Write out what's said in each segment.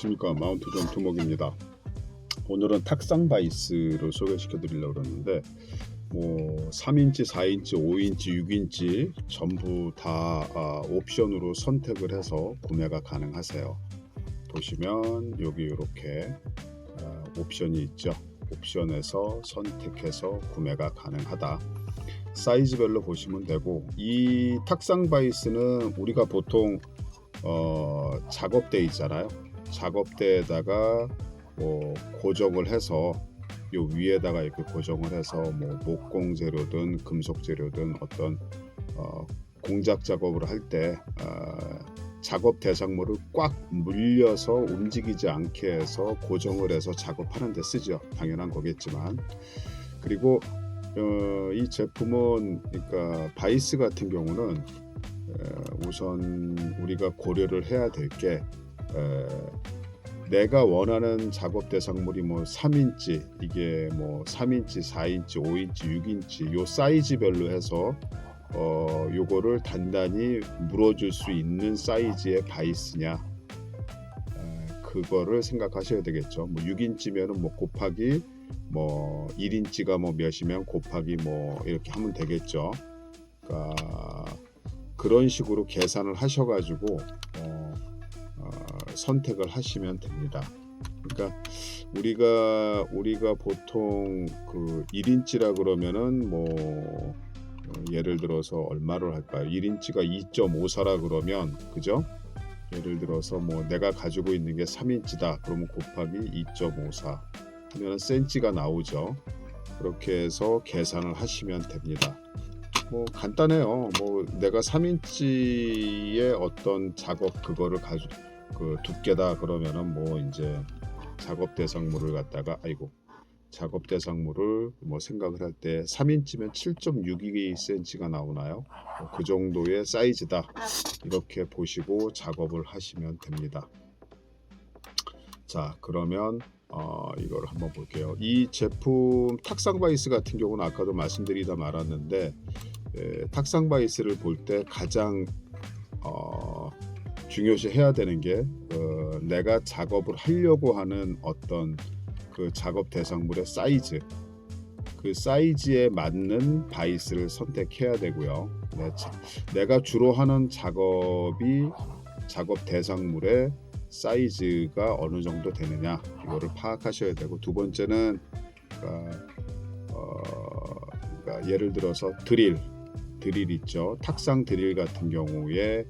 안녕하십니까. 마운트존 두목입니다. 오늘은 탁상 바이스를 소개시켜 드리려고 그러는데 3인치, 4인치, 5인치, 6인치 전부 다 옵션으로 선택을 해서 구매가 가능하세요. 보시면 여기 이렇게 옵션이 있죠. 옵션에서 선택해서 구매가 가능하다. 사이즈별로 보시면 되고, 이 탁상 바이스는 우리가 보통 작업대 있잖아요. 작업대에다가 고정을 해서 요 위에다가 이렇게 고정을 해서 목공 재료든 금속 재료든 어떤 공작 작업을 할 때 작업 대상물을 꽉 물려서 움직이지 않게 해서 고정을 해서 작업하는 데 쓰죠. 당연한 거겠지만. 그리고 이 제품은, 그러니까 바이스 같은 경우는 우선 우리가 고려를 해야 될 게, 내가 원하는 작업 대상물이 3인치, 이게 3인치, 4인치, 5인치, 6인치 요 사이즈별로 해서 요거를 단단히 물어줄 수 있는 사이즈의 바이스냐, 그거를 생각하셔야 되겠죠. 6인치면은 곱하기 1인치가 몇이면 곱하기 이렇게 하면 되겠죠. 그러니까 그런 식으로 계산을 하셔가지고 선택을 하시면 됩니다. 그러니까 우리가 보통 그 1인치라 그러면은 예를 들어서 얼마를 할까요? 1인치가 2.54라 그러면, 그죠? 예를 들어서 내가 가지고 있는 게 3인치다 그러면 곱하기 2.54 하면 센치가 나오죠. 그렇게 해서 계산을 하시면 됩니다. 간단해요. 내가 3인치의 어떤 작업 그거를 가지고 그 두께다 그러면은 이제 작업 대상물을 갖다가 작업 대상물을 생각을 할 때 3인치면 7.62cm가 나오나요? 그 정도의 사이즈다, 이렇게 보시고 작업을 하시면 됩니다. 자, 그러면 이걸 한번 볼게요. 이 제품 탁상 바이스 같은 경우는 아까도 말씀드리다 말았는데, 탁상 바이스를 볼 때 가장 중요시 해야 되는 게 내가 작업을 하려고 하는 어떤 그 작업 대상물의 사이즈, 그 사이즈에 맞는 바이스를 선택해야 되고요. 내가 주로 하는 작업이 작업 대상물의 사이즈가 어느 정도 되느냐, 이거를 파악하셔야 되고, 두 번째는 그러니까 예를 들어서 드릴 있죠. 탁상 드릴 같은 경우에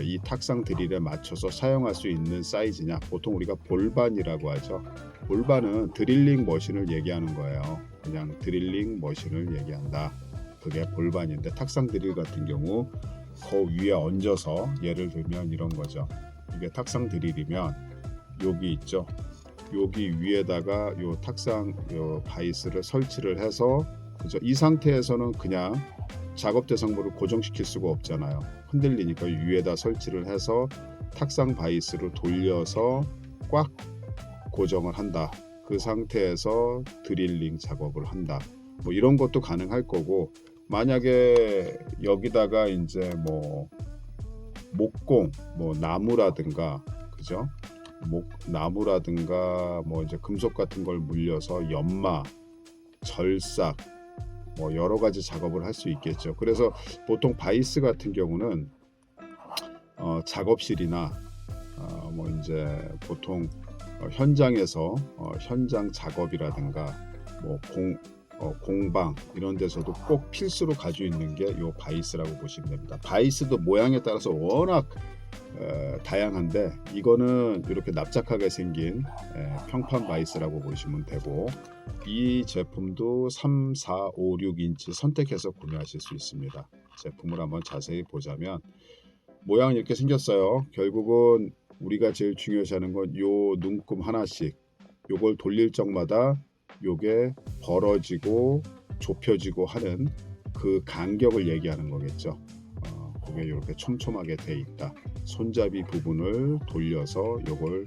이 탁상 드릴에 맞춰서 사용할 수 있는 사이즈냐, 보통 우리가 볼반이라고 하죠. 볼반은 드릴링 머신을 얘기하는 거예요. 그냥 드릴링 머신을 얘기한다. 그게 볼반인데, 탁상 드릴 같은 경우 그 위에 얹어서, 예를 들면 이런 거죠. 이게 탁상 드릴이면 여기 있죠. 여기 위에다가 요 탁상 바이스를 설치를 해서, 그죠? 이 상태에서는 그냥 작업 대상물을 고정시킬 수가 없잖아요. 흔들리니까 위에다 설치를 해서 탁상 바이스를 돌려서 꽉 고정을 한다. 그 상태에서 드릴링 작업을 한다. 이런 것도 가능할 거고, 만약에 여기다가 이제 목공, 나무라든가, 그죠? 나무라든가 이제 금속 같은 걸 물려서 연마, 절삭, 여러 가지 작업을 할 수 있겠죠. 그래서 보통 바이스 같은 경우는 작업실이나 이제 보통 현장에서 현장 작업이라든가 공방 이런 데서도 꼭 필수로 가지고 있는 게 요 바이스라고 보시면 됩니다. 바이스도 모양에 따라서 워낙 다양한데, 이거는 이렇게 납작하게 생긴 평판 바이스라고 보시면 되고, 이 제품도 3, 4, 5, 6인치 선택해서 구매하실 수 있습니다. 제품을 한번 자세히 보자면 모양은 이렇게 생겼어요. 결국은 우리가 제일 중요시하는 건 요 눈금 하나씩, 요걸 돌릴 적마다 요게 벌어지고 좁혀지고 하는 그 간격을 얘기하는 거겠죠. 그게 이렇게 촘촘하게 돼 있다. 손잡이 부분을 돌려서 요걸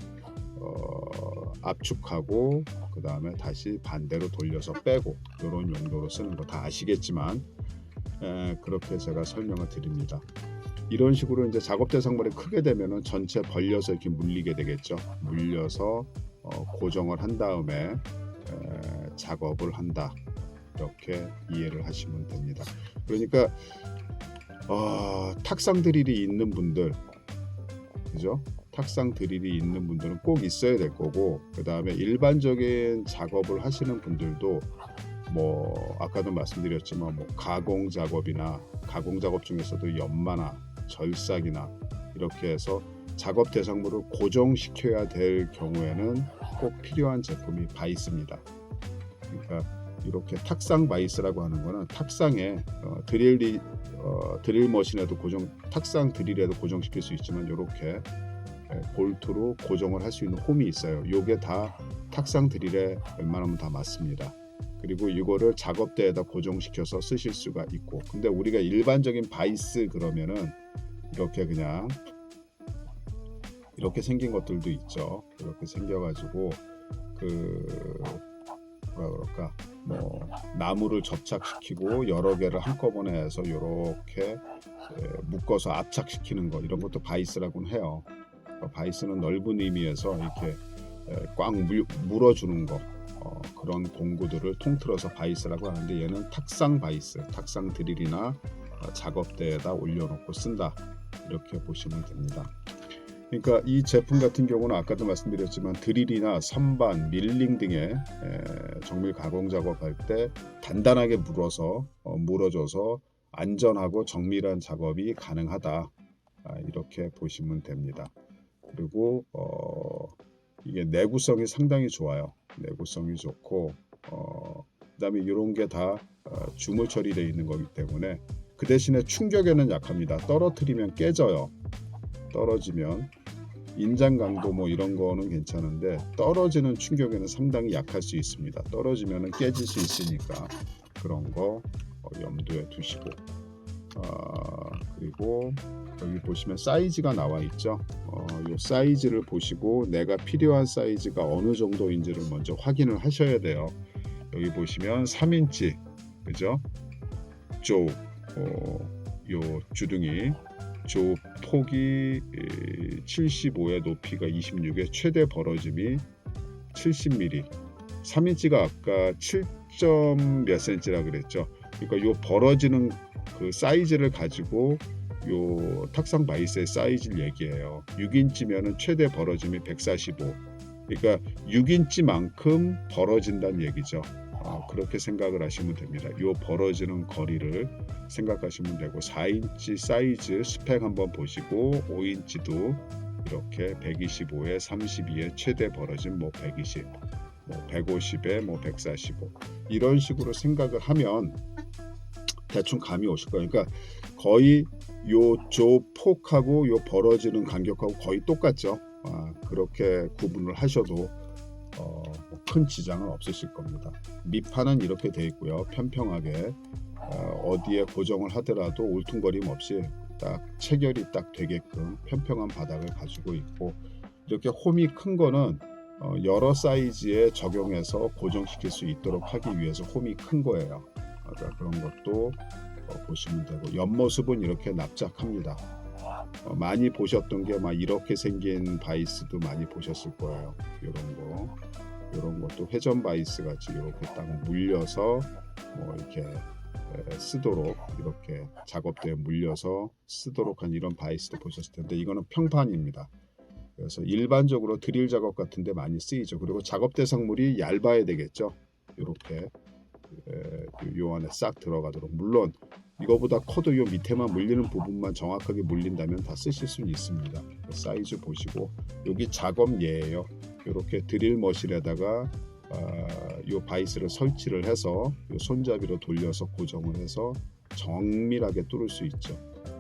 압축하고, 그 다음에 다시 반대로 돌려서 빼고, 이런 용도로 쓰는 거 다 아시겠지만, 그렇게 제가 설명을 드립니다. 이런 식으로 이제 작업 대상물이 크게 되면은 전체 벌려서 이렇게 물리게 되겠죠. 물려서 고정을 한 다음에 작업을 한다. 이렇게 이해를 하시면 됩니다. 그러니까 탁상 드릴이 있는 분들, 그죠? 탁상 드릴이 있는 분들은 꼭 있어야 될 거고, 그 다음에 일반적인 작업을 하시는 분들도 뭐 아까도 말씀드렸지만 뭐 가공 작업이나 가공 작업 중에서도 연마나 절삭이나 이렇게 해서 작업 대상물을 고정시켜야 될 경우에는 꼭 필요한 제품이 바이스입니다. 그러니까 이렇게 탁상 바이스라고 하는 거는 탁상에 드릴 머신에도 탁상 드릴에도 고정시킬 수 있지만 이렇게 볼트로 고정을 할 수 있는 홈이 있어요. 이게 다 탁상 드릴에 웬만하면 다 맞습니다. 그리고 이거를 작업대에다 고정시켜서 쓰실 수가 있고, 근데 우리가 일반적인 바이스 그러면은 이렇게 그냥 이렇게 생긴 것들도 있죠. 이렇게 생겨가지고 뭐라 그럴까, 뭐 나무를 접착시키고 여러 개를 한꺼번에 해서 이렇게 묶어서 압착시키는 거, 이런 것도 바이스라고는 해요. 바이스는 넓은 의미에서 이렇게 꽉 물어주는 거, 그런 공구들을 통틀어서 바이스라고 하는데, 얘는 탁상 바이스, 탁상 드릴이나 작업대에다 올려놓고 쓴다, 이렇게 보시면 됩니다. 그러니까 이 제품 같은 경우는 아까도 말씀드렸지만 드릴이나 선반, 밀링 등의 정밀 가공 작업할 때 단단하게 물어줘서 안전하고 정밀한 작업이 가능하다, 이렇게 보시면 됩니다. 그리고 이게 내구성이 상당히 좋아요. 내구성이 좋고, 그다음에 이런 게 다 주물 처리되어 있는 거기 때문에 그 대신에 충격에는 약합니다. 떨어뜨리면 깨져요. 떨어지면 인장 강도 뭐 이런 거는 괜찮은데 떨어지는 충격에는 상당히 약할 수 있습니다. 떨어지면 깨질 수 있으니까 그런 거 염두에 두시고, 그리고 여기 보시면 사이즈가 나와 있죠. 이 사이즈를 보시고 내가 필요한 사이즈가 어느 정도인지를 먼저 확인을 하셔야 돼요. 여기 보시면 3인치, 그죠? 요 주둥이 조 폭이 75에 높이가 26에 최대 벌어짐이 70mm. 3인치가 아까 7점 몇 cm라 그랬죠. 그러니까 요 벌어지는 그 사이즈를 가지고 요 탁상 바이스의 사이즈를 얘기해요. 6인치면은 최대 벌어짐이 145. 그러니까 6인치만큼 벌어진다는 얘기죠. 그렇게 생각을 하시면 됩니다. 요 벌어지는 거리를 생각하시면 되고, 4인치 사이즈 스펙 한번 보시고 5인치도 이렇게 125에 32에 최대 벌어짐 뭐 120, 뭐 150에 뭐 145, 이런 식으로 생각을 하면 대충 감이 오실 거예요. 그러니까 거의 요 조폭하고 요 벌어지는 간격하고 거의 똑같죠. 그렇게 구분을 하셔도 큰 지장은 없으실 겁니다. 밑판은 이렇게 되어 있고요. 편평하게 어디에 고정을 하더라도 울퉁거림 없이 딱 체결이 딱 되게끔 편평한 바닥을 가지고 있고, 이렇게 홈이 큰 거는 여러 사이즈에 적용해서 고정시킬 수 있도록 하기 위해서 홈이 큰 거예요. 그런 것도 보시면 되고, 옆모습은 이렇게 납작합니다. 많이 보셨던 게 막 이렇게 생긴 바이스도 많이 보셨을 거예요. 이런 것도 회전 바이스 같이 이렇게 딱 물려서 뭐 이렇게 쓰도록, 이렇게 작업대에 물려서 쓰도록 한 이런 바이스도 보셨을 텐데, 이거는 평판입니다. 그래서 일반적으로 드릴 작업 같은데 많이 쓰이죠. 그리고 작업 대상물이 얇아야 되겠죠. 이렇게 요 안에 싹 들어가도록. 물론 이거보다 커도 요 밑에만 물리는 부분만 정확하게 물린다면 다 쓰실 수는 있습니다. 사이즈 보시고, 여기 작업예예요. 이렇게 드릴 머신에다가 요 바이스를 설치를 해서 요 손잡이로 돌려서 고정을 해서 정밀하게 뚫을 수 있죠.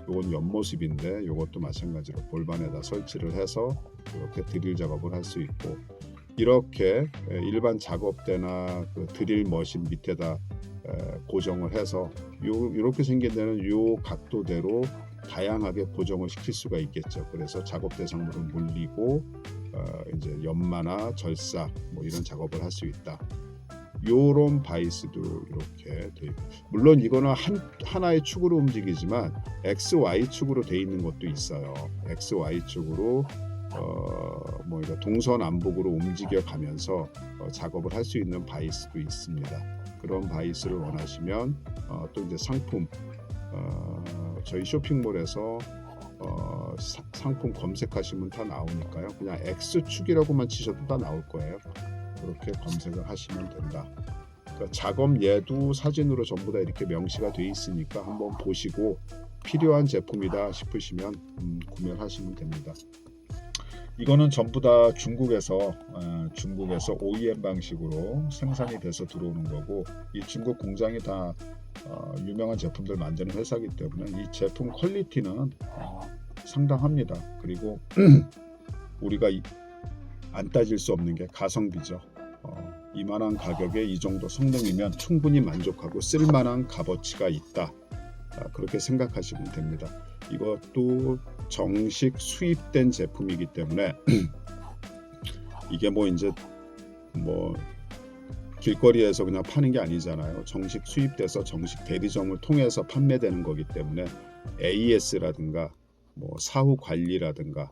요건 옆모습인데 요것도 마찬가지로 볼반에다 설치를 해서 이렇게 드릴 작업을 할 수 있고, 이렇게 일반 작업대나 그 드릴 머신 밑에다 고정을 해서 이렇게 생긴 데는 요 각도대로 다양하게 고정을 시킬 수가 있겠죠. 그래서 작업 대상물을 물리고 이제 연마나 절삭 뭐 이런 작업을 할 수 있다. 요런 바이스도 이렇게 돼 있고, 물론 이거는 하나의 축으로 움직이지만 XY 축으로 돼 있는 것도 있어요. XY 축으로 뭐 이거 동서남북으로 움직여 가면서 작업을 할 수 있는 바이스도 있습니다. 그런 바이스를 원하시면 또 이제 상품 저희 쇼핑몰에서 상품 검색하시면 다 나오니까요. 그냥 X축이라고만 치셔도 다 나올 거예요. 그렇게 검색을 하시면 된다. 그러니까 작업예도 사진으로 전부 다 이렇게 명시가 돼 있으니까 한번 보시고 필요한 제품이다 싶으시면 구매를 하시면 됩니다. 이거는 전부 다 중국에서 OEM 방식으로 생산이 돼서 들어오는 거고, 이 중국 공장이 다 유명한 제품들 만드는 회사이기 때문에 이 제품 퀄리티는 상당합니다. 그리고 우리가 안 따질 수 없는 게 가성비죠. 이만한 가격에 이 정도 성능이면 충분히 만족하고 쓸만한 값어치가 있다. 그렇게 생각하시면 됩니다. 이것도 정식 수입된 제품이기 때문에 이게 뭐 이제 뭐 길거리에서 그냥 파는 게 아니잖아요. 정식 수입돼서 정식 대리점을 통해서 판매되는 거기 때문에 AS라든가 뭐 사후 관리라든가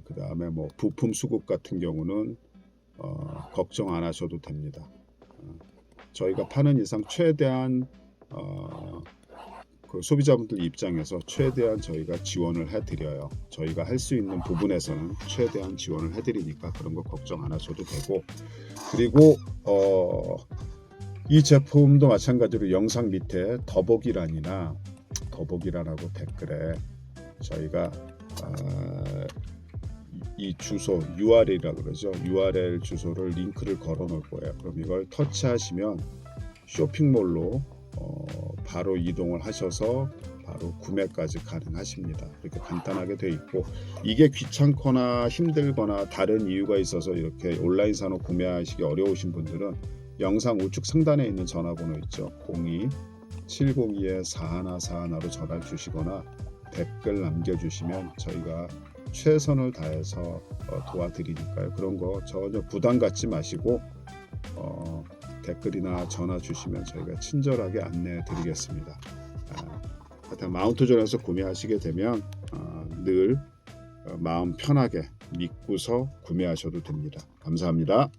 그 다음에 뭐 부품 수급 같은 경우는 걱정 안 하셔도 됩니다. 저희가 파는 이상 최대한 그 소비자분들 입장에서 최대한 저희가 지원을 해드려요. 저희가 할 수 있는 부분에서는 최대한 지원을 해드리니까 그런 거 걱정 안 하셔도 되고, 그리고 이 제품도 마찬가지로 영상 밑에 더보기란이나 더보기란하고 댓글에 저희가 이 주소 URL이라고 그러죠. URL 주소를 링크를 걸어 놓을 거예요. 그럼 이걸 터치하시면 쇼핑몰로 바로 이동을 하셔서 바로 구매까지 가능하십니다. 이렇게 간단하게 되어 있고, 이게 귀찮거나 힘들거나 다른 이유가 있어서 이렇게 온라인 산업 구매하시기 어려우신 분들은 영상 우측 상단에 있는 전화번호 있죠. 02-702-4141로 전화 주시거나 댓글 남겨주시면 저희가 최선을 다해서 도와드리니까요. 그런 거 전혀 부담 갖지 마시고 댓글이나 전화 주시면 저희가 친절하게 안내해 드리겠습니다. 하여튼 마운트존에서 구매하시게 되면 늘 마음 편하게 믿고서 구매하셔도 됩니다. 감사합니다.